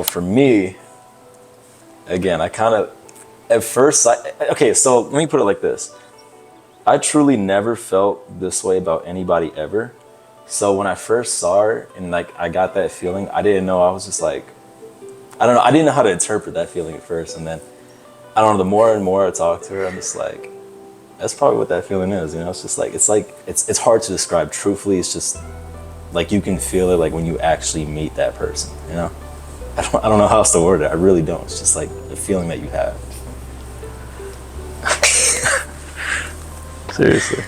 for me, again, I kind of, at first, okay, so let me put it like this. I truly never felt this way about anybody ever. So when I first saw her and like I got that feeling, I didn't know. I was just like, I don't know. I didn't know how to interpret that feeling at first. And then, I don't know, the more and more I talk to her, I'm just like, that's probably what that feeling is. You know, it's just like, it's hard to describe truthfully. It's just like, you can feel it like when you actually meet that person, you know? I don't know how else to word it. I really don't. It's just like the feeling that you have. Seriously.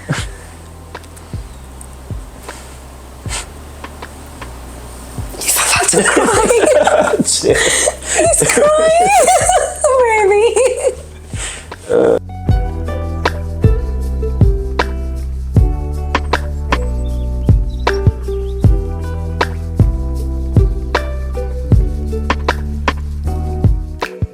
He's about to cry. Shit. He's crying. Baby.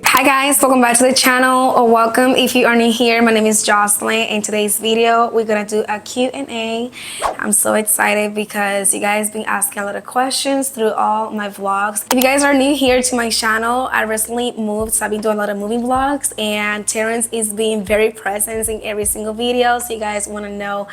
Hi guys, welcome back to the channel, or welcome if you are new here. My name is Jocelyn. In today's video, we're gonna do a Q&A. I'm so excited because you guys been asking a lot of questions through all my vlogs. If you guys are new here to my channel, I recently moved, so I've been doing a lot of moving vlogs, and Terrence is being very present in every single video. So you guys want to know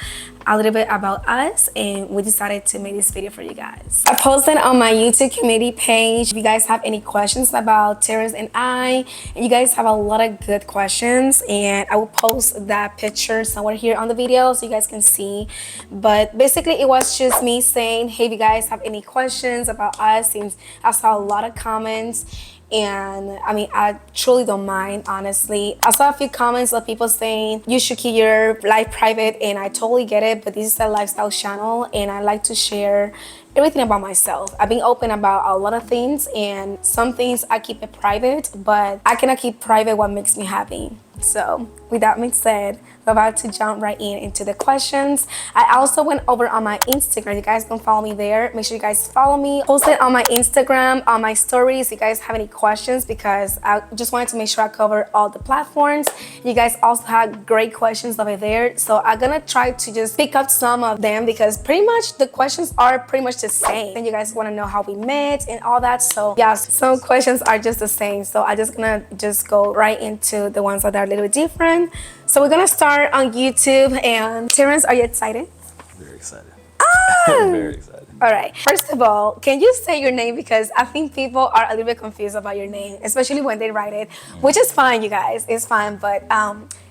a little bit about us, and we decided to make this video for you guys. I posted on my YouTube community page if you guys have any questions about Terrence and I, and you guys have a lot of good questions, and I will post that picture somewhere here on the video so you guys can see. But basically it was just me saying, hey, if you guys have any questions about us, since I saw a lot of comments. And I mean, I truly don't mind, honestly. I saw a few comments of people saying you should keep your life private, and I totally get it, but this is a lifestyle channel and I like to share everything about myself. I've been open about a lot of things, and some things I keep it private, but I cannot keep private what makes me happy. So with that being said, we're about to jump right into the questions. I also went over on my Instagram. You guys can follow me there. Make sure you guys follow me. Posted on my Instagram, on my stories, if you guys have any questions, because I just wanted to make sure I cover all the platforms. You guys also had great questions over there, so I'm gonna try to just pick up some of them, because pretty much the questions are pretty much the same, and you guys want to know how we met and all that. So yeah, some questions are just the same, so I'm just gonna go right into the ones that are a little bit different. So we're gonna start on YouTube. And Terrence, are you excited? Very excited. Ah! Very excited. All right. First of all, can you say your name? Because I think people are a little bit confused about your name, especially when they write it, which is fine, you guys. It's fine. But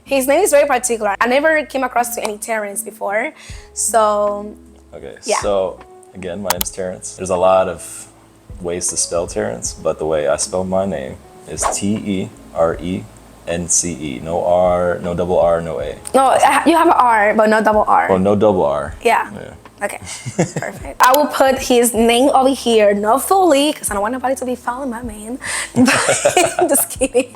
his name is very particular. I never came across to any Terrence before. So, Okay, yeah. So again, my name's Terrence. There's a lot of ways to spell Terrence, but the way I spell my name is Terence. No R, no double R, no A. No, you have an R, but no double R. Oh, no double R. Yeah. Okay, perfect. I will put his name over here, not fully, because I don't want nobody to be following my man. Just kidding.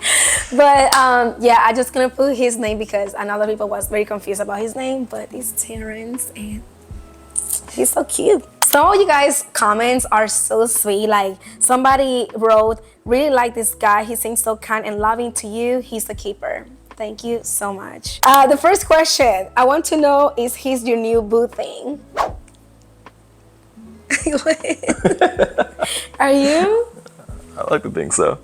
But yeah, I'm just gonna put his name because I know that people was very confused about his name, but it's Terrence, and he's so cute. Some of you guys' comments are so sweet. Like somebody wrote, really like this guy. He seems so kind and loving to you. He's a keeper. Thank you so much. The first question I want to know is, he's your new boo thing? Are you? I like to think so.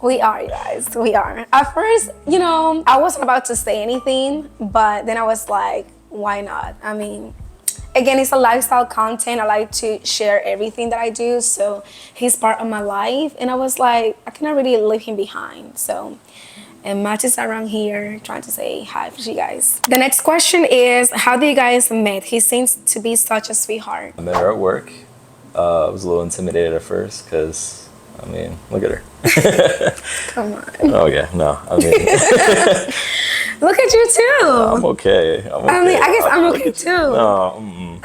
We are, you guys. We are. At first, you know, I wasn't about to say anything, but then I was like, why not? I mean, again, it's a lifestyle content. I like to share everything that I do, so he's part of my life, and I was like, I cannot really leave him behind. So, and Matt is around here trying to say hi to you guys. The next question is, how do you guys meet? He seems to be such a sweetheart. I met her at work. I was a little intimidated at first because, I mean, look at her. Come on. Oh yeah, no, I mean. Look at you too. I'm okay. I mean, I guess I'm okay too. No.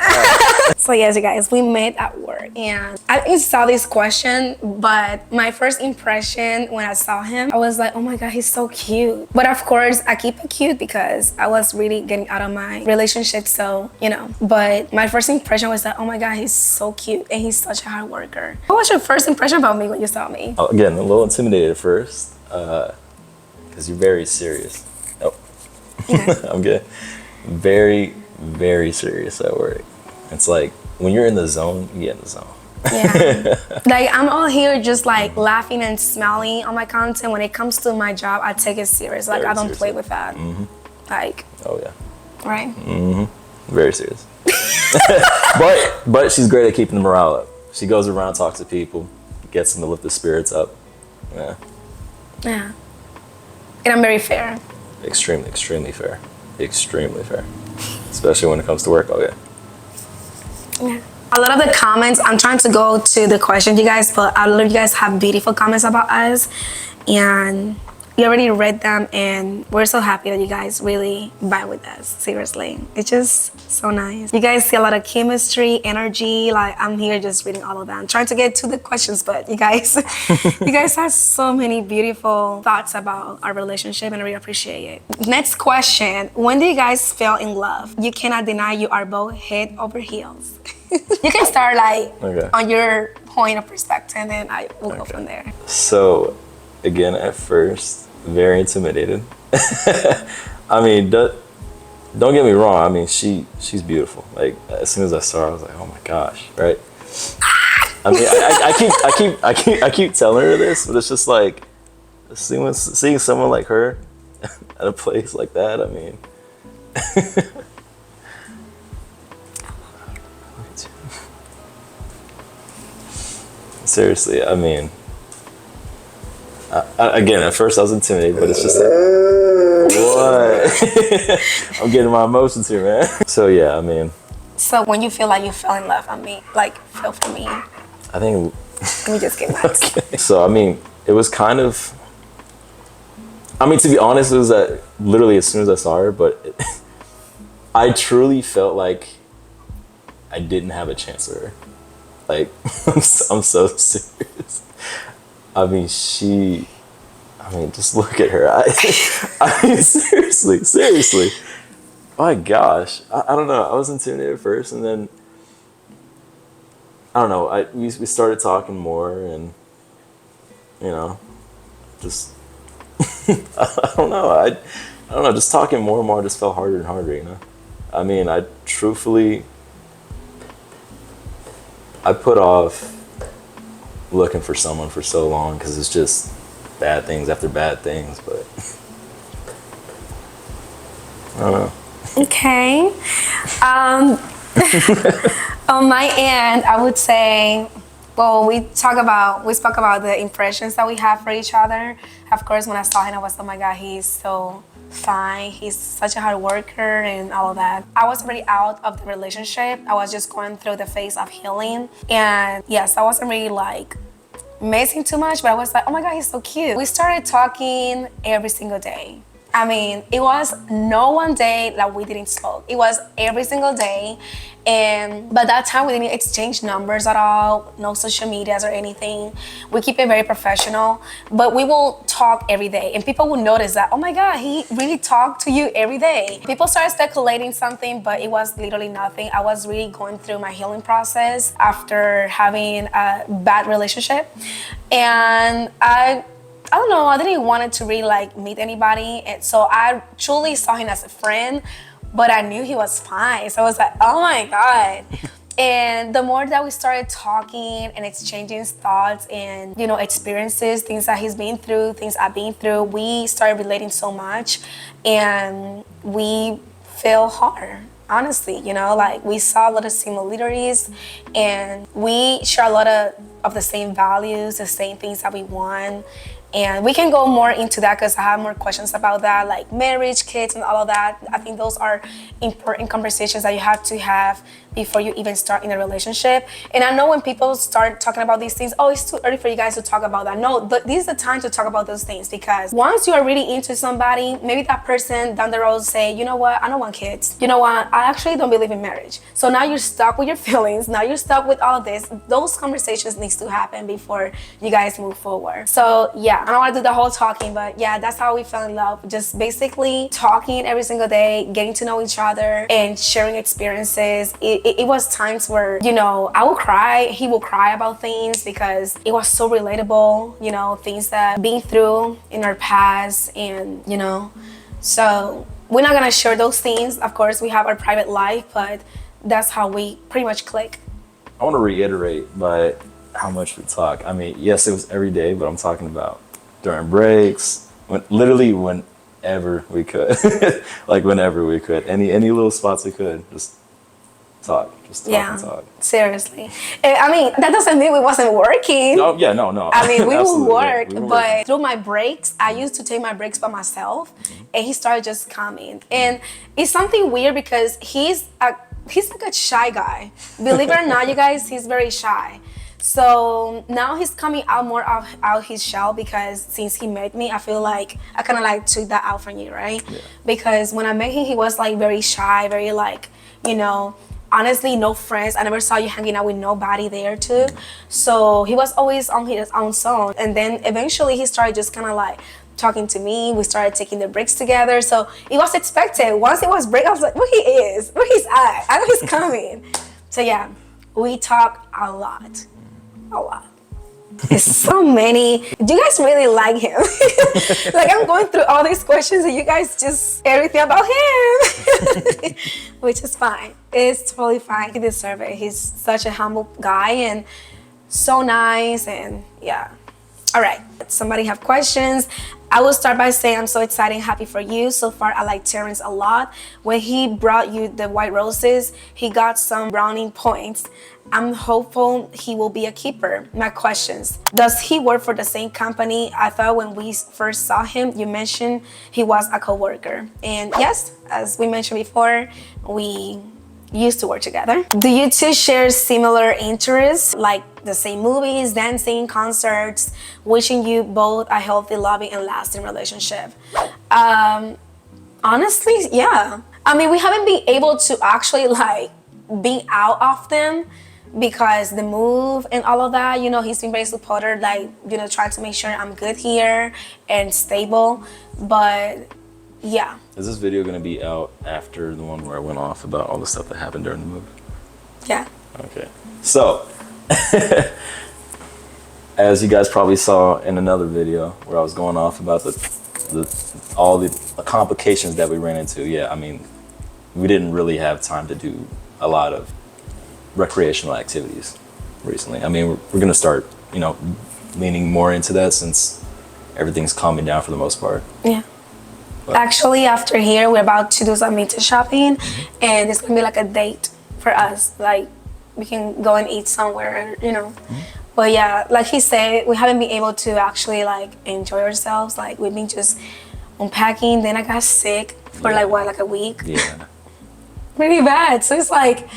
So yes, you guys, we met at work, and I saw this question, but my first impression when I saw him, I was like, oh my God, he's so cute. But of course, I keep it cute because I was really getting out of my relationship, so, you know. But my first impression was that, oh my God, he's so cute, and he's such a hard worker. What was your first impression about me when you saw me? Again, a little intimidated at first because you're very serious. Oh, Okay. I'm good. Very, very serious at work. It's like when you're in the zone, you get in the zone. Yeah. Like, I'm all here just like laughing and smiling on my content. When it comes to my job, I take it serious. Like, Very I don't play seriously. with that. Like, Oh yeah. right? Very serious. but she's great at keeping the morale up. She goes around, talks to people, gets them to lift the spirits up. Yeah. Yeah. And I'm very fair. Extremely fair. Extremely fair. Especially when it comes to work. Oh yeah. Yeah. A lot of the comments, I'm trying to go to the questions you guys put. A lot of you guys have beautiful comments about us, and we already read them, and we're so happy that you guys really vibe with us. Seriously, it's just so nice. You guys see a lot of chemistry, energy. Like, I'm here just reading all of them, trying to get to the questions, but you guys, you guys have so many beautiful thoughts about our relationship, and I really appreciate it. Next question: when do you guys fell in love? You cannot deny you are both head over heels. You can start like on your point of perspective, and then I will go from there. So, again, at first, very intimidated. I mean, don't get me wrong. I mean, she's beautiful. Like, as soon as I saw her, I was like, oh my gosh, right? I mean, I keep telling her this, but it's just like seeing someone like her at a place like that. I mean. Seriously, I mean, again, at first I was intimidated, but it's just like, what? I'm getting my emotions here, man. So yeah, I mean. So when you feel like you fell in love, I mean, like, feel for me. I think. Let me just get mad. Okay. So, I mean, it was kind of, I mean, to be honest, it was that literally as soon as I saw her, but I truly felt like I didn't have a chance with her. Like, I'm so serious. I mean, just look at her. I mean, seriously. My gosh. I don't know. I was intimidated at first, and then, I don't know. We started talking more, and, you know, just, I don't know. I don't know. Just talking more and more just felt harder and harder, you know? I mean, I put off looking for someone for so long because it's just bad things after bad things, but I don't know. Okay. On my end, I would say, well, we spoke about the impressions that we have for each other. Of course, when I saw him, I was, oh my God, he's so fine. He's such a hard worker and all of that. I was already out of the relationship. I was just going through the phase of healing. And yes, I wasn't really like missing too much, but I was like, oh my God, he's so cute. We started talking every single day. I mean, it was no one day that we didn't talk. It was every single day. And by that time, we didn't exchange numbers at all, no social medias or anything. We keep it very professional, but we will talk every day. And people will notice that, oh my God, he really talked to you every day. People started speculating something, but it was literally nothing. I was really going through my healing process after having a bad relationship. And I don't know, I didn't want to really like meet anybody. And so I truly saw him as a friend, but I knew he was fine. So I was like, oh my God. And the more that we started talking and exchanging thoughts and, you know, experiences, things that he's been through, things I've been through, we started relating so much, and we fell hard. Honestly, you know, like we saw a lot of similarities, and we share a lot of the same values, the same things that we want. And we can go more into that because I have more questions about that, like marriage, kids, and all of that. I think those are important conversations that you have to have before you even start in a relationship. And I know when people start talking about these things, oh, it's too early for you guys to talk about that. No, but this is the time to talk about those things, because once you are really into somebody, maybe that person down the road say, you know what, I don't want kids. You know what, I actually don't believe in marriage. So now you're stuck with your feelings. Now you're stuck with all of this. Those conversations needs to happen before you guys move forward. So yeah, I don't want to do the whole talking, but yeah, that's how we fell in love. Just basically talking every single day, getting to know each other and sharing experiences. It was times where, you know, I will cry, he will cry about things because it was so relatable, you know, things that been through in our past, and, you know, so we're not gonna share those things. Of course, we have our private life, but that's how we pretty much click. I want to reiterate by how much we talk. I mean, yes, it was every day, but I'm talking about during breaks, literally whenever we could, like whenever we could, any little spots we could, just talk and talk. Seriously. I mean, that doesn't mean we wasn't working. No, yeah, no. I mean, we would work, we were but working. through my breaks, I used to take my breaks by myself, and he started just coming. And it's something weird because he's like a shy guy. Believe it or not, you guys, he's very shy. So now he's coming out more out his shell because since he met me, I feel like I kind of like took that out from you, right? Yeah. Because when I met him, he was like very shy, very like, you know, honestly, no friends. I never saw you hanging out with nobody there too. So he was always on his own zone. And then eventually he started just kind of like talking to me. We started taking the breaks together. So it was expected. Once it was break, I was like, where he is, where he's at. I know he's coming. So yeah, we talk a lot. There's so many. Do you guys really like him? Like I'm going through all these questions and you guys just everything about him. Which is fine. It's totally fine. He deserves it. He's such a humble guy and so nice and yeah. All right, somebody have questions. I will start by saying I'm so excited and happy for you. So far, I like Terrence a lot. When he brought you the white roses, he got some brownie points. I'm hopeful he will be a keeper. My questions. Does he work for the same company? I thought when we first saw him, you mentioned he was a co-worker. And yes, as we mentioned before, we used to work together. Do you two share similar interests, like the same movies, dancing, concerts, wishing you both a healthy, loving, and lasting relationship? Honestly, yeah. I mean, we haven't been able to actually like be out often because the move and all of that, you know, he's been very supportive, like, you know, trying to make sure I'm good here and stable. But yeah. Is this video gonna be out after the one where I went off about all the stuff that happened during the move? Yeah. Okay. So, as you guys probably saw in another video where I was going off about all the complications that we ran into. Yeah, I mean, we didn't really have time to do a lot of recreational activities recently. I mean, we're gonna start, you know, leaning more into that since everything's calming down for the most part. Yeah. Actually, after here, we're about to do some vintage shopping, and it's gonna be like a date for us. Like, we can go and eat somewhere, you know. But yeah, like he said, we haven't been able to actually like enjoy ourselves. Like we've been just unpacking. Then I got sick for like a week. Yeah. Really bad. So it's like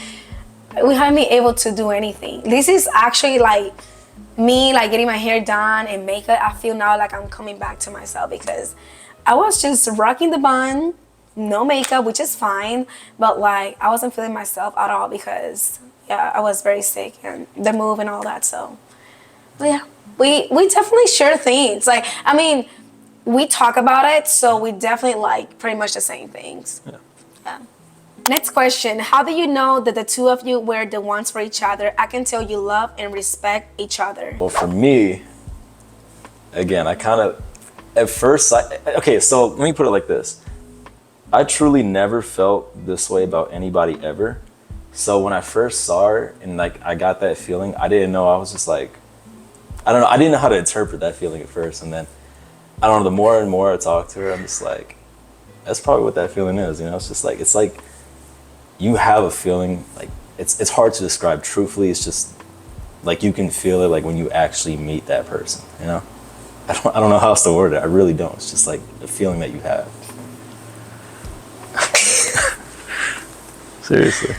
we haven't been able to do anything. This is actually like me like getting my hair done and makeup. I feel now like I'm coming back to myself because I was just rocking the bun, no makeup, which is fine, but like I wasn't feeling myself at all because I was very sick and the move and all that. So, but yeah, we definitely share things. Like, I mean, we talk about it, so we definitely like pretty much the same things. Yeah. Next question. How do you know that the two of you were the ones for each other? I can tell you love and respect each other. Well, for me, again, I kind of, at first, okay, so let me put it like this. I truly never felt this way about anybody ever. So when I first saw her and like I got that feeling, I didn't know. I was just like, I don't know. I didn't know how to interpret that feeling at first. And then, I don't know, the more and more I talk to her, I'm just like, that's probably what that feeling is. You know, it's like you have a feeling, like it's hard to describe truthfully. It's just like you can feel it like when you actually meet that person, you know? I don't know how else to word it. I really don't. It's just like a feeling that you have. Seriously.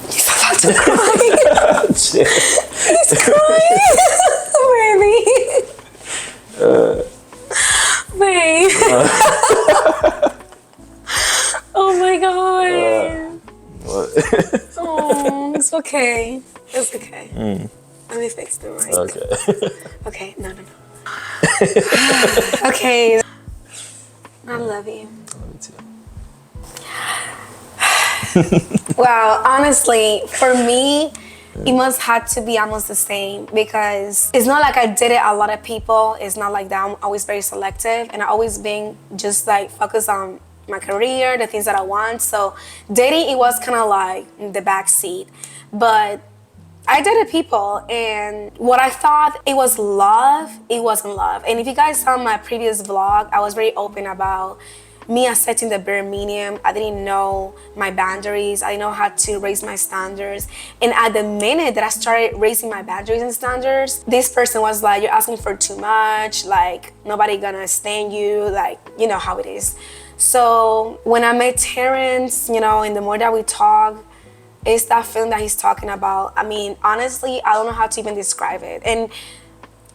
He's about to cry. Shit. He's crying. Baby. Oh my god. What? Oh, it's okay. It's okay. Let me fix the mic. Okay. Okay, no. Okay. I love you. Me too. Well, honestly, for me, it must have to be almost the same because it's not like I dated a lot of people. It's not like that. I'm always very selective and I always been just like focused on my career, the things that I want. So dating, it was kind of like in the back seat. But I dated people, and what I thought it was love, it wasn't love. And if you guys saw my previous vlog, I was very open about me accepting the bare minimum. I didn't know my boundaries. I didn't know how to raise my standards. And at the minute that I started raising my boundaries and standards, this person was like, you're asking for too much, like nobody gonna stand you, like, you know how it is. So when I met Terrence, you know, and the more that we talk, it's that feeling that he's talking about. I mean, honestly, I don't know how to even describe it. And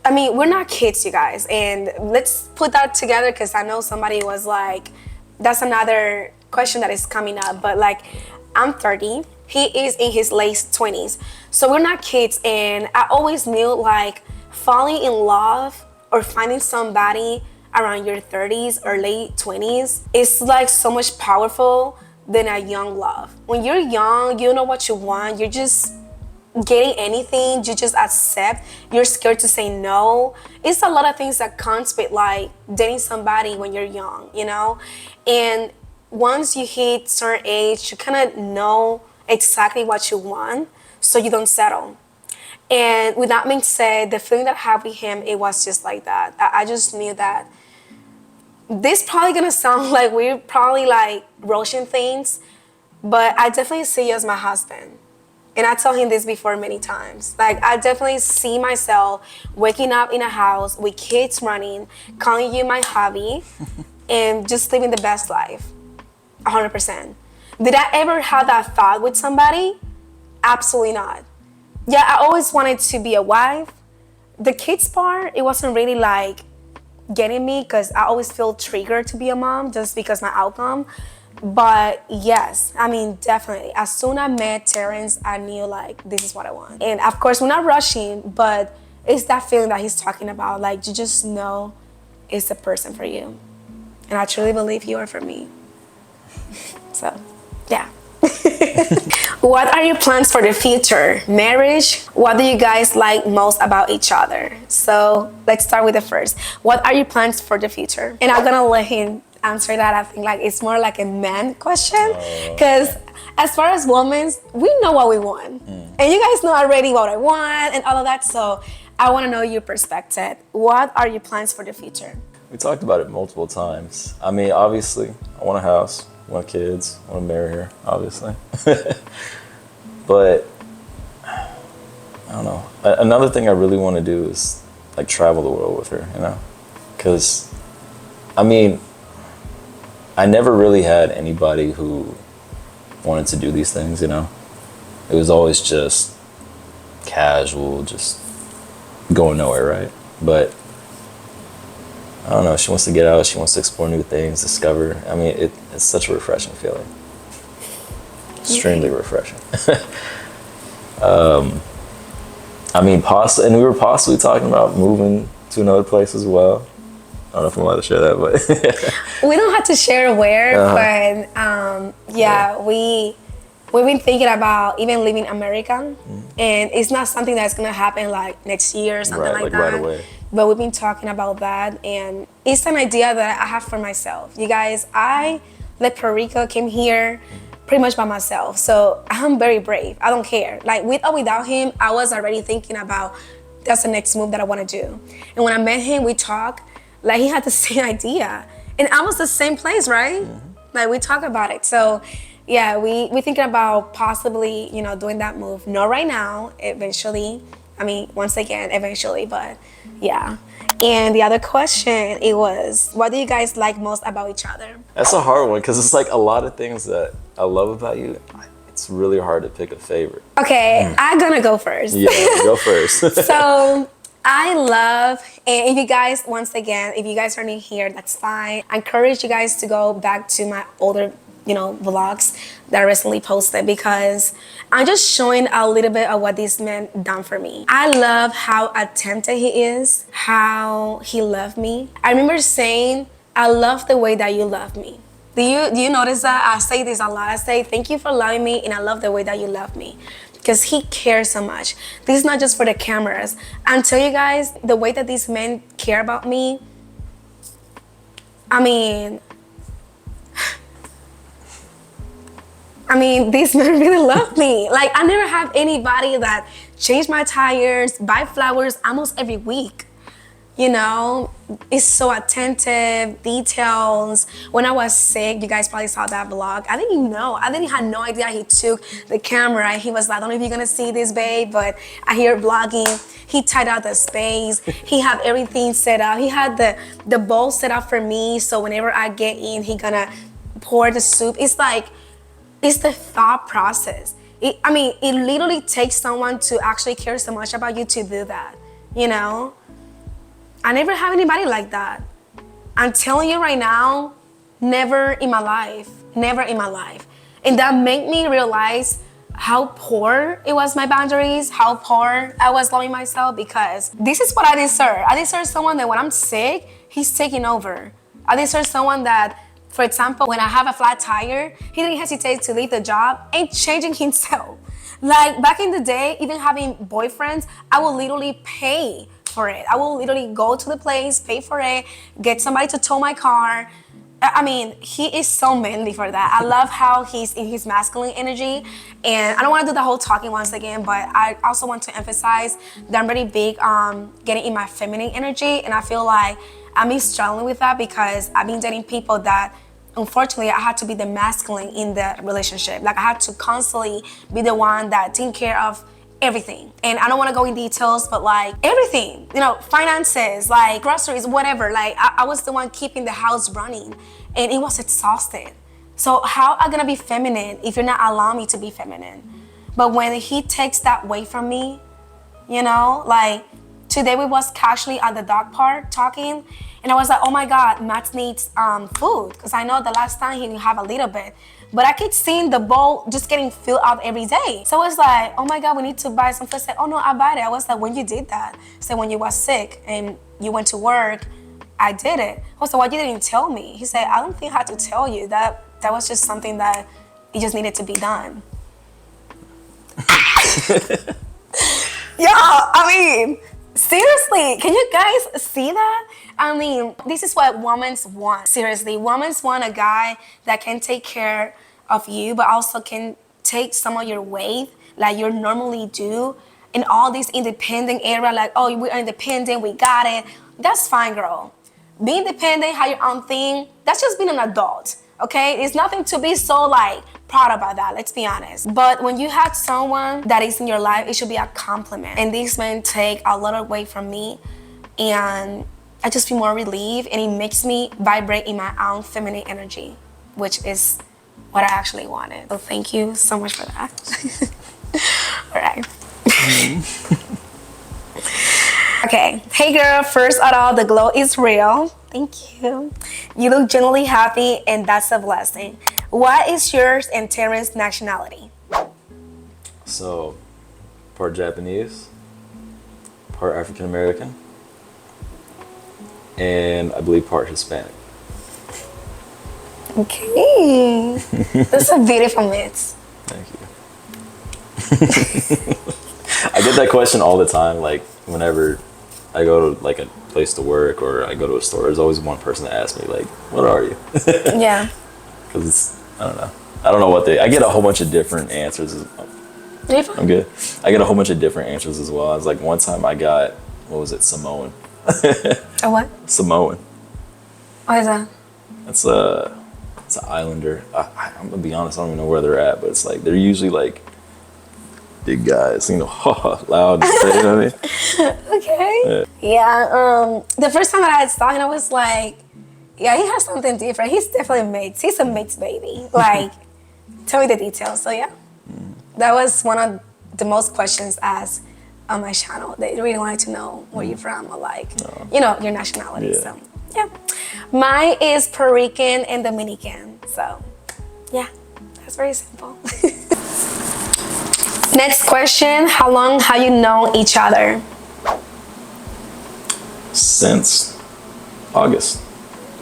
I mean, we're not kids, you guys. And let's put that together, because I know somebody was like, that's another question that is coming up. But like, I'm 30. He is in his late 20s. So we're not kids. And I always knew like falling in love or finding somebody around your 30s or late 20s is like so much powerful than a young love. When you're young, you know what you want. You're just getting anything, you just accept. You're scared to say no. It's a lot of things that comes with like dating somebody when you're young, you know? And once you hit certain age, you kind of know exactly what you want, so you don't settle. And with that being said, the feeling that I had with him, it was just like that. I just knew that this probably gonna sound like we're probably like rushing things, but I definitely see you as my husband. And I told him this before many times. Like, I definitely see myself waking up in a house with kids running, calling you my hobby, and just living the best life. 100%. Did I ever have that thought with somebody? Absolutely not. Yeah, I always wanted to be a wife. The kids part, it wasn't really like getting me, because I always feel triggered to be a mom just because my outcome. But yes, I mean, definitely. As soon as I met Terrence, I knew like, this is what I want. And of course, we're not rushing, but it's that feeling that he's talking about. Like, you just know it's the person for you. And I truly believe you are for me. So, yeah. What are your plans for the future? Marriage? What do you guys like most about each other? So let's start with the first. What are your plans for the future? And I'm gonna let him answer that. I think like it's more like a man question, because as far as women, we know what we want, and you guys know already what I want and all of that. So I want to know your perspective. What are your plans for the future? We talked about it multiple times. I mean, obviously, I want a house, I want kids, I want to marry her, obviously. But I don't know. Another thing I really want to do is like travel the world with her, you know? Because, I mean, I never really had anybody who wanted to do these things, you know? It was always just casual, just going nowhere, right? But I don't know, she wants to get out, she wants to explore new things, discover. I mean, it's such a refreshing feeling. Extremely refreshing. I mean, and we were possibly talking about moving to another place as well. I don't know if I'm allowed to share that, but we don't have to share where, but yeah, we've been thinking about even leaving America, and it's not something that's gonna happen like next year or something like that. Right away. But we've been talking about that, and it's an idea that I have for myself. You guys, I left Puerto Rico, came here pretty much by myself, so I'm very brave. I don't care. Like, with or without him, I was already thinking about that's the next move that I want to do. And when I met him, we talked. Like, he had the same idea, and I was the same place, right? Like, we talk about it. So yeah, we thinking about possibly, you know, doing that move. Not right now, eventually. I mean, once again, eventually, but yeah. And the other question, it was, what do you guys like most about each other? That's a hard one, because it's like a lot of things that I love about you. It's really hard to pick a favorite. Okay, I'm gonna go first. Yeah, go first. So I love, and if you guys, once again, if you guys are new here, that's fine. I encourage you guys to go back to my older, you know, vlogs that I recently posted, because I'm just showing a little bit of what this man done for me. I love how attentive he is, how he loved me. I remember saying, I love the way that you love me. Do you notice that? I say this a lot. I say, thank you for loving me, and I love the way that you love me. Because he cares so much. This is not just for the cameras. I'm telling you guys, the way that these men care about me, I mean, I mean, these men really love me. Like, I never have anybody that changed my tires, buy flowers almost every week. You know, it's so attentive, details. When I was sick, you guys probably saw that vlog. I didn't even know. I didn't have no idea he took the camera. He was like, I don't know if you're gonna see this, babe, but I hear vlogging. He tied out the space. He had everything set up. He had the bowl set up for me. So whenever I get in, he gonna pour the soup. It's like, it's the thought process. I mean, it literally takes someone to actually care so much about you to do that, you know? I never have anybody like that. I'm telling you right now, never in my life, never in my life. And that made me realize how poor it was my boundaries, how poor I was loving myself, because this is what I deserve. I deserve someone that when I'm sick, he's taking over. I deserve someone that, for example, when I have a flat tire, he didn't hesitate to leave the job and changing himself. Like back in the day, even having boyfriends, I would literally pay for it. I will literally go to the place, pay for it, get somebody to tow my car. I mean, he is so manly for that. I love how he's in his masculine energy. And I don't want to do the whole talking once again, but I also want to emphasize that I'm really big on getting in my feminine energy. And I feel like I'm struggling with that because I've been dating people that, unfortunately, I had to be the masculine in the relationship. Like I had to constantly be the one that taking care of everything. And I don't want to go in details, but like everything, you know, finances, like groceries, whatever. Like I was the one keeping the house running and it was exhausted. So how am I gonna be feminine if you're not allowing me to be feminine? But when he takes that away from me, you know, like today we was casually at the dog park talking and I was like, oh my God, Max needs food. Because I know the last time he would have a little bit. But I keep seeing the bowl just getting filled up every day. So it's like, oh my God, we need to buy some food. I said, oh no, I bought it. I was like, when you did that? I said, when you was sick and you went to work, I did it. I was like, why you didn't tell me? He said, I don't think I had to tell you. That was just something that it just needed to be done. Yeah, I mean, seriously, can you guys see that? I mean, this is what women want. Seriously, women want a guy that can take care of you, but also can take some of your weight like you normally do. In all this independent era, like, oh, we are independent, we got it. That's fine, girl. Be independent, have your own thing. That's just being an adult, okay? It's nothing to be so like proud about that, let's be honest. But when you have someone that is in your life, it should be a compliment. And these men take a lot away from me and I just feel more relieved and it makes me vibrate in my own feminine energy, which is what I actually wanted. So thank you so much for that. All right. Okay, hey girl, first of all, the glow is real. Thank you. You look genuinely happy and that's a blessing. What is yours and Terrence's nationality? So, part Japanese, part African American, and I believe part Hispanic. Okay. That's a beautiful mix. Thank you. I get that question all the time, like whenever I go to like a place to work or I go to a store, there's always one person that asks me like, what are you? Yeah. Because I don't know what I get a whole bunch of different answers. I'm good. I get a whole bunch of different answers as well. I was like, one time I got, what was it, Samoan. A what? Samoan. What is that? It's an islander. I'm gonna be honest, I don't even know where they're at, but it's like they're usually like big guys, you know, loud and say, you know what I mean? Okay. Yeah. The first time that I saw him, I was like, yeah, he has something different. He's definitely mates. He's a mates baby. Like, tell me the details. So yeah, that was one of the most questions asked on my channel. They really wanted to know where you're from or like, you know, your nationality. Yeah. So yeah, mine is Puerto Rican and Dominican. So yeah, that's very simple. Next question, how long have you known each other? Since August.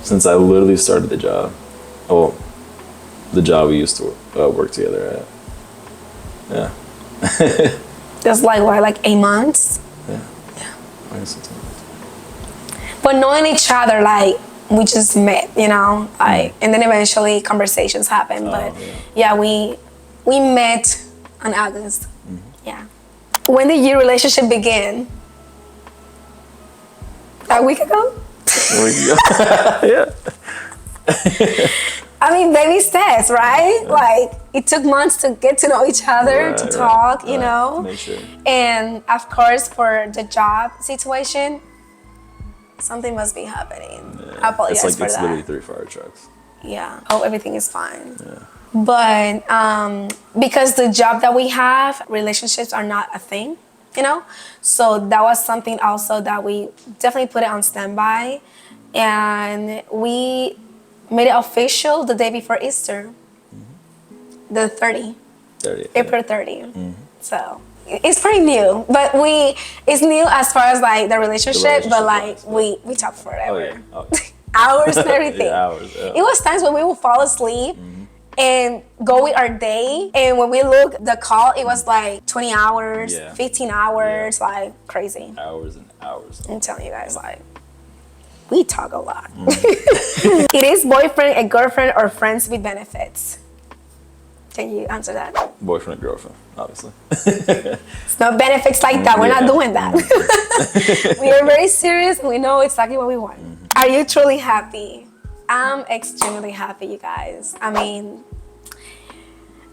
Since I literally started the job. Oh, the job we used to work together at. Yeah. That's like what, like 8 months? Yeah. But knowing each other, like, we just met, you know, like, and then eventually conversations happened. But yeah, we We met in August. Yeah. When did your relationship begin? A week ago? Yeah. I mean, baby steps, right? Yeah. Like, it took months to get to know each other, to talk, you know? Make sure. And of course, for the job situation, something must be happening. Yeah. I apologize it's for that. literally 3 fire trucks. Yeah. Oh, everything is fine. Yeah. But because the job that we have, relationships are not a thing, you know? So that was something also that we definitely put it on standby. And we made it official the day before Easter, the 30th. April 30th. So it's pretty new, but it's new as far as like the relationship, but like we talk forever. Oh, yeah. Hours and everything. Yeah, hours, yeah. It was times when we would fall asleep and go with our day, and when we look the call, it was like 20 hours, 15 hours, like crazy. Hours and hours. I'm telling you guys, like, we talk a lot. It is boyfriend and girlfriend or friends with benefits. Can you answer that? Boyfriend and girlfriend, obviously. It's not benefits like that. We're not doing that. We are very serious and we know exactly what we want. Are you truly happy? I'm extremely happy, you guys. I mean,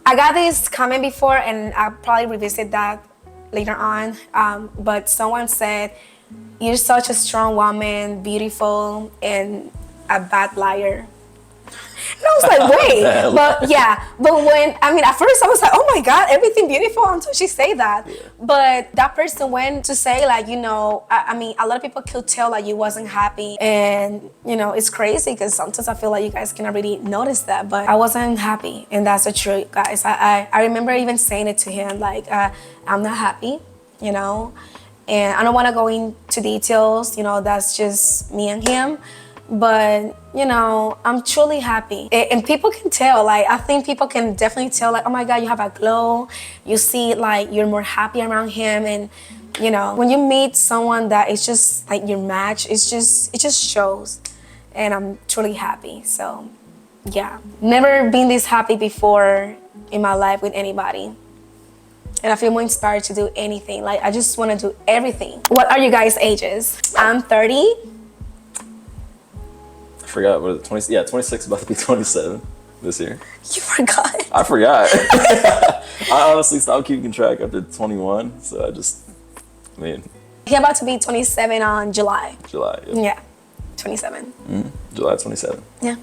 I got this comment before and I'll probably revisit that later on. But someone said, "You're such a strong woman, beautiful, and a bad liar." And I was like, wait, but when, I mean, at first I was like, oh my God, everything beautiful until she said that. Yeah. But that person went to say like, you know, I mean, a lot of people could tell like you wasn't happy. And, you know, it's crazy because sometimes I feel like you guys cannot really notice that, but I wasn't happy. And that's the truth, guys. I remember even saying it to him, like, I'm not happy, you know, and I don't want to go into details, you know, that's just me and him. But, you know, I'm truly happy. And people can tell, like, I think people can definitely tell, like, oh my God, you have a glow. You see, like, you're more happy around him. And, you know, when you meet someone that is just like your match, it just shows. And I'm truly happy. So, yeah. Never been this happy before in my life with anybody. And I feel more inspired to do anything. Like, I just want to do everything. What are you guys' ages? I'm 30. I forgot, what is it, 20? Yeah, 26, about to be 27 this year. You forgot? I forgot. I honestly stopped keeping track after 21, so I mean. He's about to be 27 on July. July, Yeah, 27. July 27. Yeah.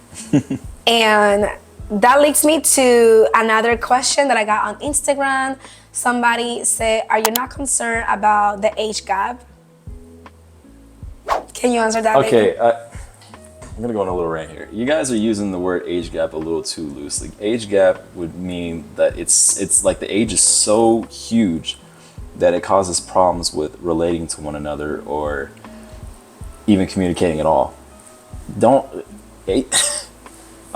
And that leads me to another question that I got on Instagram. Somebody said, are you not concerned about the age gap? Can you answer that? Okay, I'm gonna go on a little rant here. You guys are using the word age gap a little too loosely. Age gap would mean that it's like the age is so huge that it causes problems with relating to one another or even communicating at all. I'm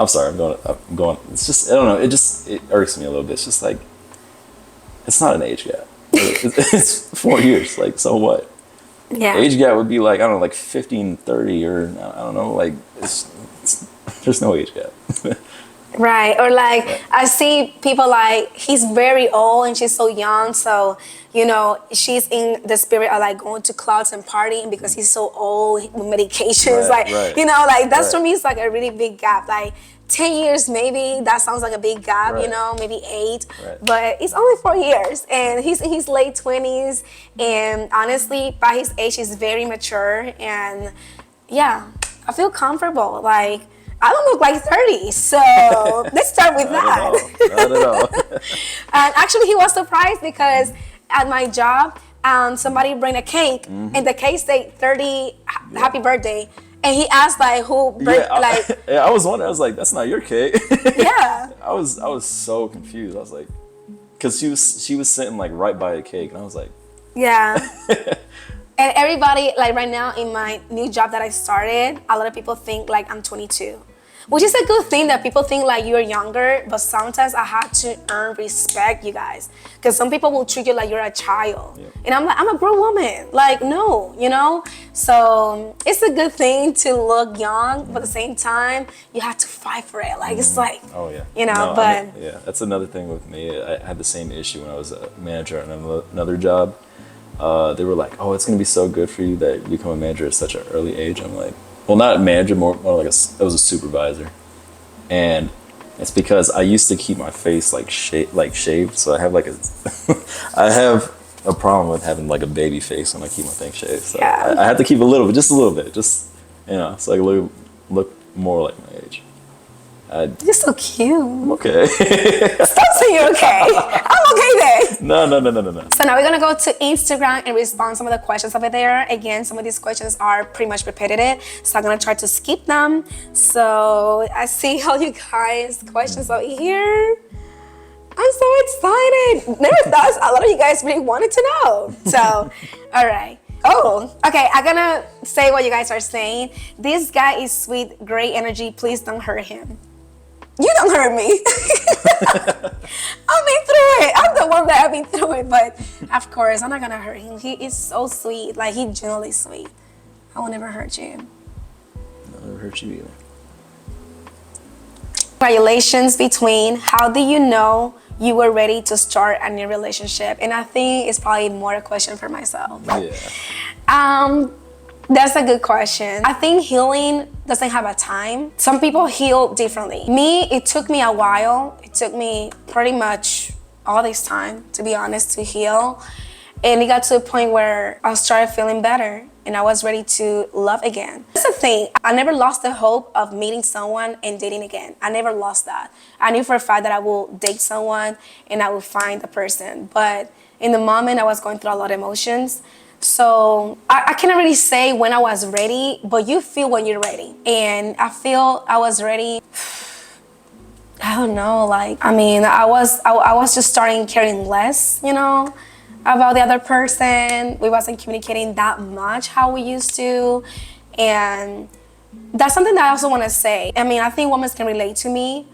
sorry, I'm going. It's just, I don't know. It irks me a little bit. It's just like, it's not an age gap. It's 4 years. Like, so what? Yeah. Age gap would be like, I don't know, like 15, 30, or I don't know, like there's no age gap. Right. Or like, Right. I see people like, he's very old and she's so young. So, you know, she's in the spirit of like going to clubs and partying because he's so old with medications. Right. You know, like that's Right. for me, it's like a really big gap. Like 10 years, maybe that sounds like a big gap, Right. you know, maybe 8, Right. but it's only 4 years and he's in his late 20s. And honestly, by his age, he's very mature. And yeah, I feel comfortable. Like, I don't look like 30, so let's start with that. Not at all. And actually, he was surprised because at my job, somebody bring a cake, and the cake said 30, happy birthday. And he asked like who, I was wondering. I was like, that's not your cake. Yeah. I was so confused. I was like, because she was sitting like right by a cake, and I was like, Yeah. And everybody, like right now in my new job that I started, a lot of people think like I'm 22. which is a good thing that people think like you're younger, but sometimes I had to earn respect, you guys, because some people will treat you like you're a child. Yeah. And I'm like, I'm a grown woman. Like, no, you know? So it's a good thing to look young, but at the same time, you have to fight for it. Like, it's like, Oh yeah. you know, No, but I mean, yeah, that's another thing with me. I had the same issue when I was a manager at another job. They were like, "Oh, it's gonna be so good for you that you become a manager at such an early age." I'm like, "Well, not a manager, more like I was a supervisor," and it's because I used to keep my face like shaved, so I have like a I have a problem with having like a baby face when I keep my thing shaved. So Yeah. I have to keep a little bit, just a little bit, just so I can look more like my age. you're so cute. Okay. Stop saying you're okay. I'm okay then. No. So now we're gonna go to Instagram and respond to some of the questions over there. Again, some of these questions are pretty much repetitive, so I'm gonna try to skip them. So I see all you guys' questions over here. I'm so excited. Never thought a lot of you guys really wanted to know. So, all right. Oh, okay. I'm gonna say what you guys are saying. This guy is sweet, great energy. Please don't hurt him. You don't hurt me. I've been through it. I'm the one that have been through it, but of course, I'm not gonna hurt him. He is so sweet. Like, he's genuinely sweet. I will never hurt you. I'll never hurt you either. Congratulations between. How do you know you were ready to start a new relationship? And I think it's probably more a question for myself. Yeah. That's a good question. I think healing doesn't have a time. Some people heal differently. Me, it took me a while. It took me pretty much all this time, to be honest, to heal. And it got to a point where I started feeling better and I was ready to love again. That's the thing. I never lost the hope of meeting someone and dating again. I never lost that. I knew for a fact that I will date someone and I will find the person. But in the moment, I was going through a lot of emotions. So I cannot really say when I was ready, but you feel when you're ready. And I feel I was ready. I don't know, like, I mean, I was just starting caring less, you know, about the other person. We wasn't communicating that much how we used to. And that's something that I also want to say. I mean, I think women can relate to me.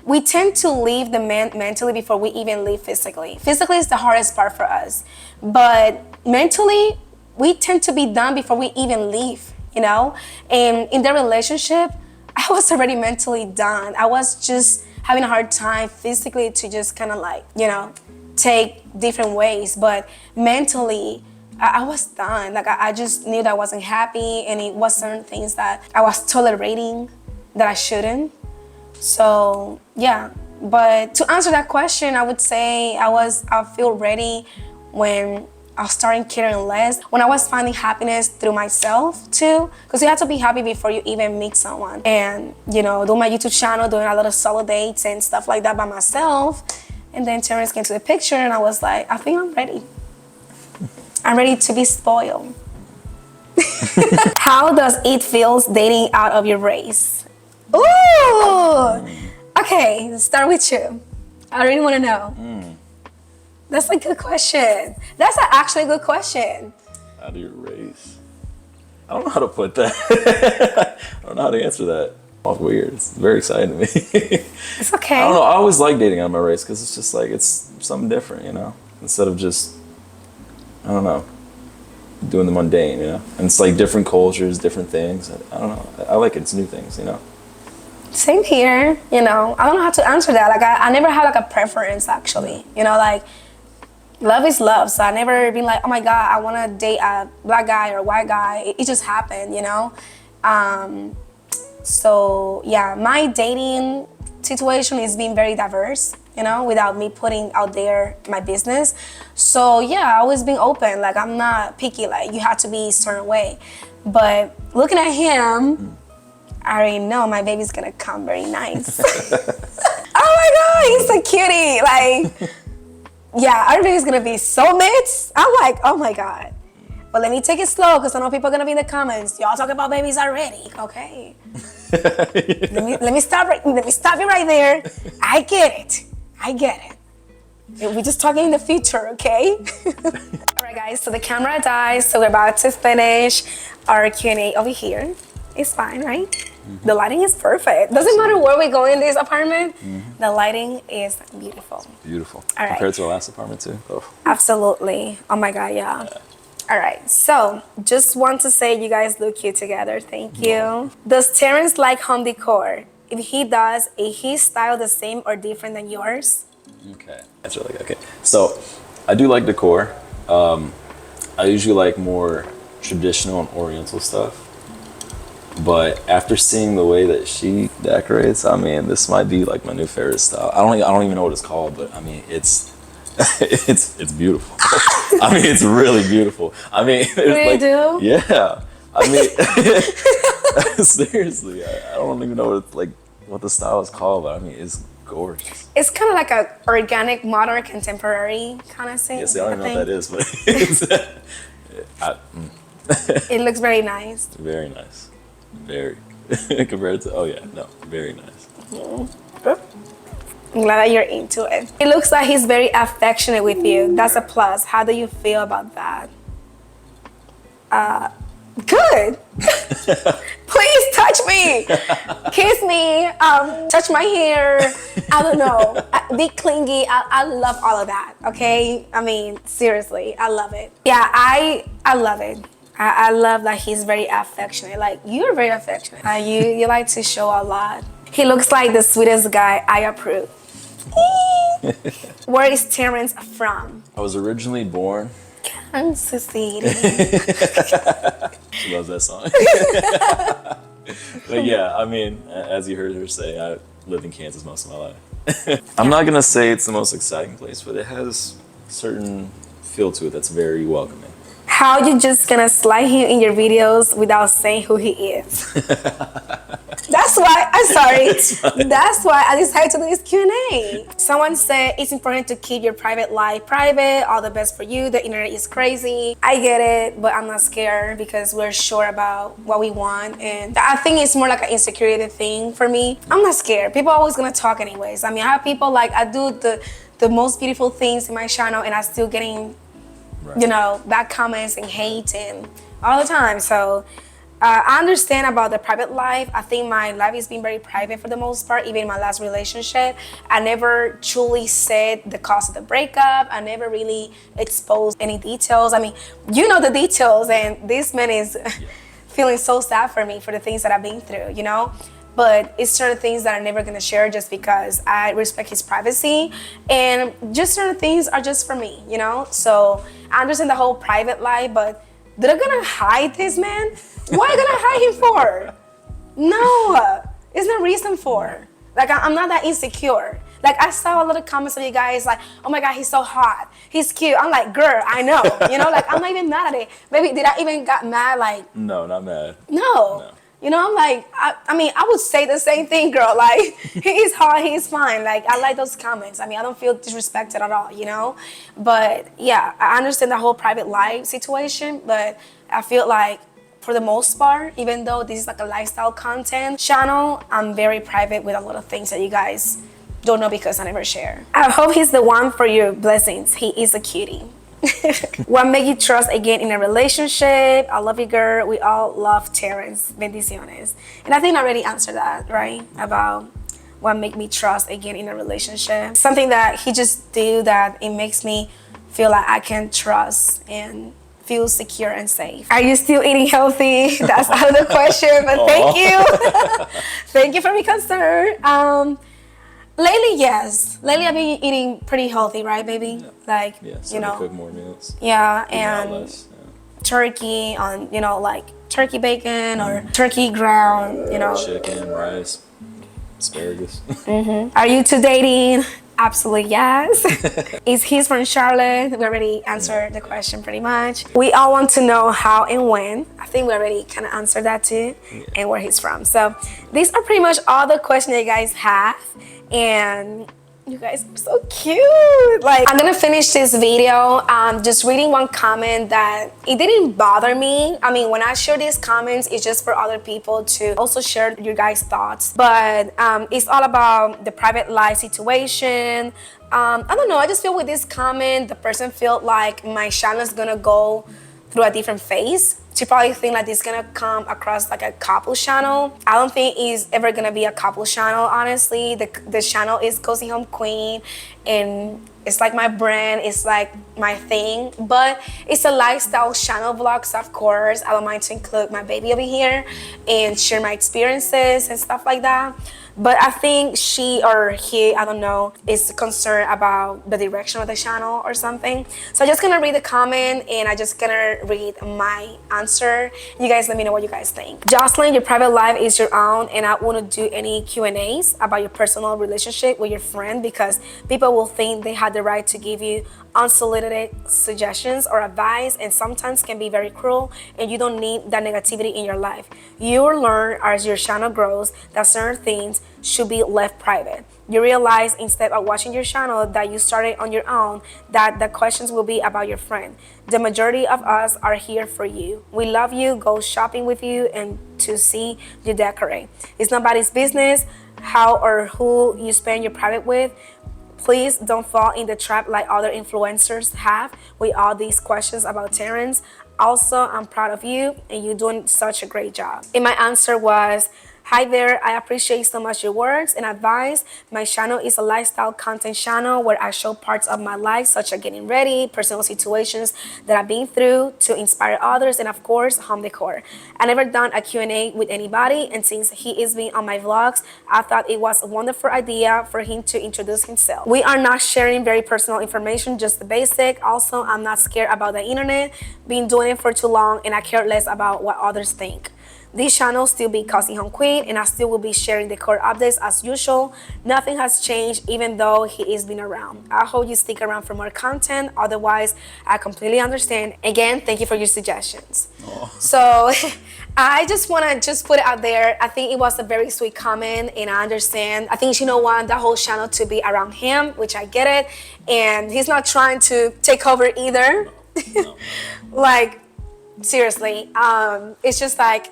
We tend to leave the man mentally before we even leave physically. Physically is the hardest part for us. But mentally, we tend to be done before we even leave, you know? And in the relationship, I was already mentally done. I was just having a hard time physically to just kind of like, you know, take different ways. But mentally, I was done. Like, I just knew that I wasn't happy, and it was certain things that I was tolerating that I shouldn't. So yeah, but to answer that question, I would say I feel ready when I was starting caring less, when I was finding happiness through myself too, because you have to be happy before you even meet someone. And, you know, doing my YouTube channel, doing a lot of solo dates and stuff like that by myself. And then Terrence came to the picture and I was like, I think I'm ready. I'm ready to be spoiled. How does it feel dating out of your race? Ooh! Okay, let's start with you. I really want to know. That's a good question. That's actually a good question. Out of your race? I don't know how to put that. I don't know how to answer that. It's weird. It's very exciting to me. It's okay. I don't know. I always like dating out of my race because it's just like, it's something different, you know? Instead of just, I don't know, doing the mundane, you know? And it's like different cultures, different things. I don't know. I like it. It's new things, you know? Same here, you know. I don't know how to answer that. Like, I never had like a preference, actually. You know, like, love is love. So I never been like, oh my God, I want to date a black guy or a white guy. It just happened, you know? So yeah, my dating situation is being very diverse, you know, without me putting out there my business. So yeah, I always been open. Like, I'm not picky, like you have to be a certain way. But looking at him, I already know my baby's gonna come very nice. Oh my God, he's a cutie. Like, yeah, our baby's gonna be soulmates. I'm like, oh my God. But let me take it slow because I know people are gonna be in the comments. Y'all talk about babies already. Okay. let me stop you right there. I get it. We're just talking in the future, okay? All right, guys. So the camera dies. So we're about to finish our Q&A over here. It's fine, right? The lighting is perfect. Doesn't matter where we go in this apartment, the lighting is beautiful. Beautiful. All right. Compared to the last apartment too. Oh. Absolutely. Oh my God, yeah. All right, so just want to say you guys look cute together. Thank you. Does Terrence like home decor? If he does, is his style the same or different than yours? Okay. That's really good. Okay. So I do like decor. I usually like more traditional and oriental stuff. But after seeing the way that she decorates, I mean, this might be like my new favorite style. I don't even know what it's called, but I mean, it's it's beautiful. I mean, it's really beautiful. I mean, Really do? Yeah. I mean, seriously, I don't even know what the style is called, but I mean, it's gorgeous. It's kind of like a organic, modern, contemporary kind of thing. Yeah, see, I don't even know what that is, but it's, It looks very nice. very nice. Very. Compared to, oh yeah, no, very nice. I'm glad that you're into it. It looks like he's very affectionate with you. That's a plus. How do you feel about that? Good. Please touch me, kiss me, touch my hair. I don't know. Be clingy. I love all of that. Okay. I mean, seriously, I love it. Yeah, I love it. I love that he's very affectionate. Like, you're very affectionate. You like to show a lot. He looks like the sweetest guy. I approve. Where is Terrence from? I was originally born. Kansas City. She loves that song. But yeah, I mean, as you heard her say, I lived in Kansas most of my life. I'm not gonna say it's the most exciting place, but it has a certain feel to it that's very welcoming. How you just gonna slide him in your videos without saying who he is? That's why, I'm sorry. That's why I decided to do this Q&A. Someone said it's important to keep your private life private. All the best for you. The internet is crazy. I get it, but I'm not scared because we're sure about what we want. And I think it's more like an insecurity thing for me. I'm not scared. People are always gonna talk anyways. I mean, I have people like, I do the most beautiful things in my channel and I'm still getting, you know, bad comments and hate and all the time. So I understand about the private life. I think my life has been very private for the most part. Even in my last relationship, I never truly said the cause of the breakup. I never really exposed any details. I mean, you know the details, and this man is feeling so sad for me for the things that I've been through, you know? But it's certain things that I'm never gonna share just because I respect his privacy, and just certain things are just for me, you know? So I understand the whole private life, but they're gonna hide this man? What are you gonna hide him for? No, there's no reason for. Like, I'm not that insecure. Like, I saw a lot of comments of you guys like, oh my God, he's so hot, he's cute. I'm like, girl, I know, you know, like, I'm not even mad at it. Maybe, did I even got mad? Like, No, not mad. no. You know, I'm like, I mean, I would say the same thing, girl. Like, he's hot, he's fine. Like, I like those comments. I mean, I don't feel disrespected at all, you know? But yeah, I understand the whole private life situation, but I feel like for the most part, even though this is like a lifestyle content channel, I'm very private with a lot of things that you guys don't know because I never share. I hope he's the one for your blessings. He is a cutie. What make you trust again in a relationship? I love you, girl. We all love Terrence. Bendiciones. And I think I already answered that, right? About what make me trust again in a relationship. Something that he just do that it makes me feel like I can trust and feel secure and safe. Are you still eating healthy? That's out of the question, but thank you. Thank you for being concerned. Lately, yes. Lately, I've been eating pretty healthy, right, baby? Yeah. Like, you know, cook more meals. Yeah, and turkey on, you know, like turkey bacon or turkey ground, you know. Chicken, rice, asparagus. Are you two dating? Absolutely yes. Is he's from Charlotte? We already answered the question pretty much. We all want to know how and when. I think we already kind of answered that too, and where he's from. So these are pretty much all the questions that you guys have. And you guys are so cute. Like, I'm gonna finish this video just reading one comment that it didn't bother me. I mean, when I share these comments, it's just for other people to also share your guys' thoughts. But it's all about the private life situation. I don't know, I just feel with this comment, the person felt like my channel is gonna go through a different phase. She probably think like this is gonna come across like a couple channel. I don't think it's ever gonna be a couple channel, honestly. The channel is Cozy Home Queen, and it's like my brand, it's like my thing, but it's a lifestyle channel vlogs, of course. I don't mind to include my baby over here and share my experiences and stuff like that. But I think she or he, I don't know, is concerned about the direction of the channel or something. So I'm just gonna read the comment and I'm just gonna read my answer. You guys let me know what you guys think. Jocelyn, your private life is your own, and I wouldn't do any Q&As about your personal relationship with your friend because people will think they had the right to give you unsolicited suggestions or advice, and sometimes can be very cruel, and you don't need that negativity in your life. You will learn as your channel grows that certain things should be left private. You realize instead of watching your channel that you started on your own, that the questions will be about your friend. The majority of us are here for you. We love you, go shopping with you, and to see you decorate. It's nobody's business how or who you spend your private with. Please don't fall in the trap like other influencers have with all these questions about Terrence. Also, I'm proud of you and you're doing such a great job. And my answer was, hi there, I appreciate so much your words and advice. My channel is a lifestyle content channel where I show parts of my life, such as getting ready, personal situations that I've been through to inspire others, and of course, home decor. I never done a Q&A with anybody, and since he is being on my vlogs, I thought it was a wonderful idea for him to introduce himself. We are not sharing very personal information, just the basic. Also, I'm not scared about the internet, been doing it for too long, and I care less about what others think. This channel still be Cozy Home Queen, and I still will be sharing decor updates as usual. Nothing has changed even though he is been around. I hope you stick around for more content. Otherwise, I completely understand. Again, thank you for your suggestions. So I just want to put it out there. I think it was a very sweet comment, and I understand. I think she don't want the whole channel to be around him, which I get it. And he's not trying to take over either. No. Like, seriously, it's just like,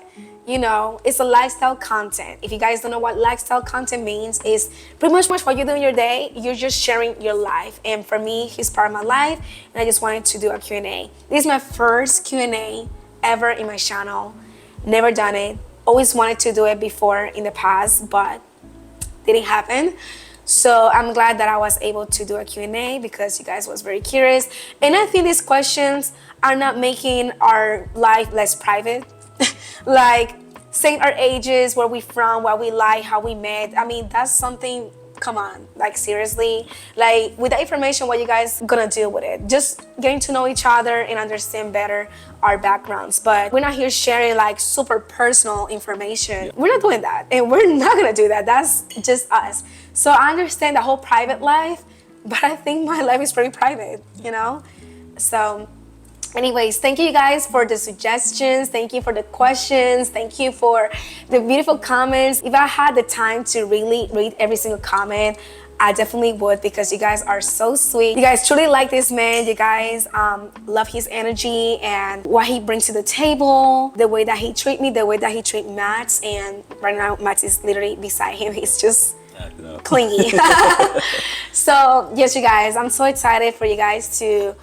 you know, it's a lifestyle content. If you guys don't know what lifestyle content means, is pretty much what you do in your day. You're just sharing your life. And for me, he's part of my life, and I just wanted to do a Q&A. This is my first Q&A ever in my channel. Never done it. Always wanted to do it before in the past, but didn't happen. So I'm glad that I was able to do a Q&A because you guys was very curious. And I think these questions are not making our life less private. Like saying our ages, where we from, what we like, how we met. I mean, that's something, come on, like seriously. Like with the information, what you guys gonna do with it? Just getting to know each other and understand better our backgrounds. But we're not here sharing like super personal information. We're not doing that, and we're not gonna do that. That's just us. So I understand the whole private life, but I think my life is pretty private, you know? So anyways, thank you guys for the suggestions. Thank you for the questions. Thank you for the beautiful comments. If I had the time to really read every single comment, I definitely would, because you guys are so sweet. You guys truly like this man. You guys love his energy and what he brings to the table, the way that he treat me, the way that he treat Matt. And right now, Matt is literally beside him. He's just clingy. So yes, you guys, I'm so excited for you guys to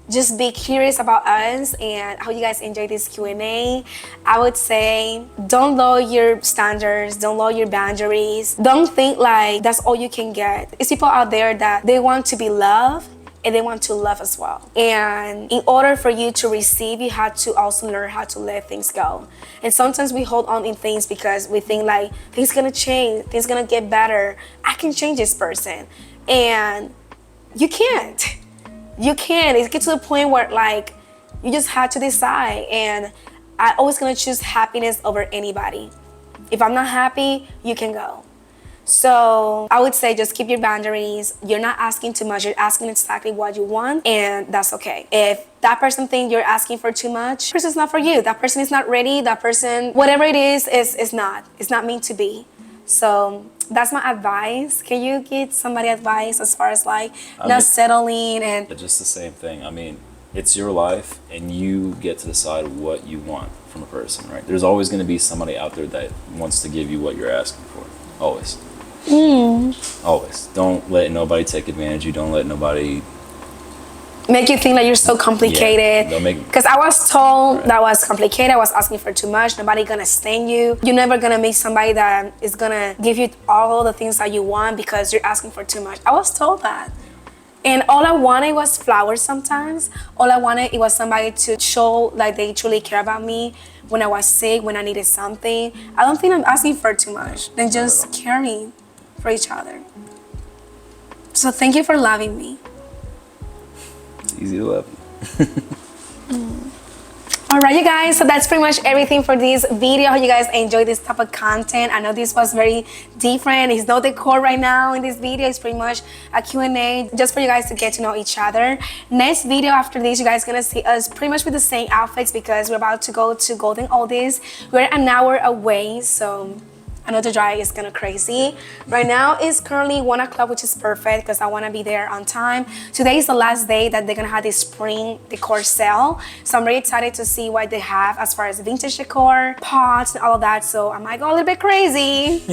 just be curious about us and how you guys enjoy this Q&A. I would say don't lower your standards, don't lower your boundaries. Don't think like that's all you can get. It's people out there that they want to be loved and they want to love as well. And in order for you to receive, you have to also learn how to let things go. And sometimes we hold on in things because we think like things gonna change, things gonna get better. I can change this person. And you can't. You can. It gets to the point where like you just have to decide. And I always gonna choose happiness over anybody. If I'm not happy, you can go. So I would say just keep your boundaries. You're not asking too much. You're asking exactly what you want, and that's okay. If that person thinks you're asking for too much, that person's not for you. That person is not ready. That person, whatever it is not. It's not meant to be. So that's my advice. Can you get somebody advice as far as like not settling and just the same thing? I mean, it's your life and you get to decide what you want from a person, right? There's always going to be somebody out there that wants to give you what you're asking for. Always. Always. Don't let nobody take advantage of you. Don't let nobody make you think that you're so complicated. Don't make. Because I was told that I was complicated. I was asking for too much. Nobody gonna stand you. You're never gonna meet somebody that is gonna give you all the things that you want because you're asking for too much. I was told that. And all I wanted was flowers sometimes. All I wanted, it was somebody to show like they truly care about me when I was sick, when I needed something. I don't think I'm asking for too much than just caring for each other. So thank you for loving me. It's easy to love. All right, you guys, so that's pretty much everything for this video. I hope you guys enjoyed this type of content. I know this was very different. It's no decor right now in this video. It's pretty much a Q&A just for you guys to get to know each other. Next video after this, you guys gonna see us pretty much with the same outfits because we're about to go to Golden Oldies. We're an hour away, so I know the drive is kind of crazy. Right now it's currently 1 o'clock, which is perfect because I want to be there on time. Today is the last day that they're gonna have this spring decor sale. So I'm really excited to see what they have as far as vintage decor, pots, and all of that. So I might go a little bit crazy.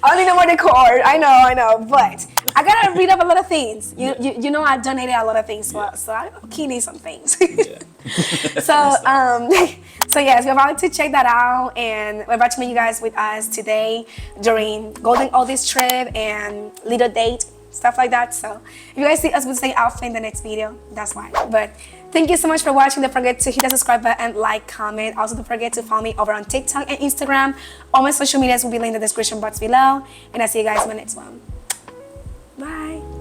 I need more decor. I know, but I gotta read up a lot of things. You know, I donated a lot of things, so I key need some things. So yes, we're about to check that out, and we're about to meet you guys with us today during Golden Oldies trip and little date, stuff like that. So if you guys see us with the same outfit in the next video, that's why. But thank you so much for watching. Don't forget to hit the subscribe button, like, comment. Also, don't forget to follow me over on TikTok and Instagram. All my social medias will be linked in the description box below. And I'll see you guys in the next one. Bye.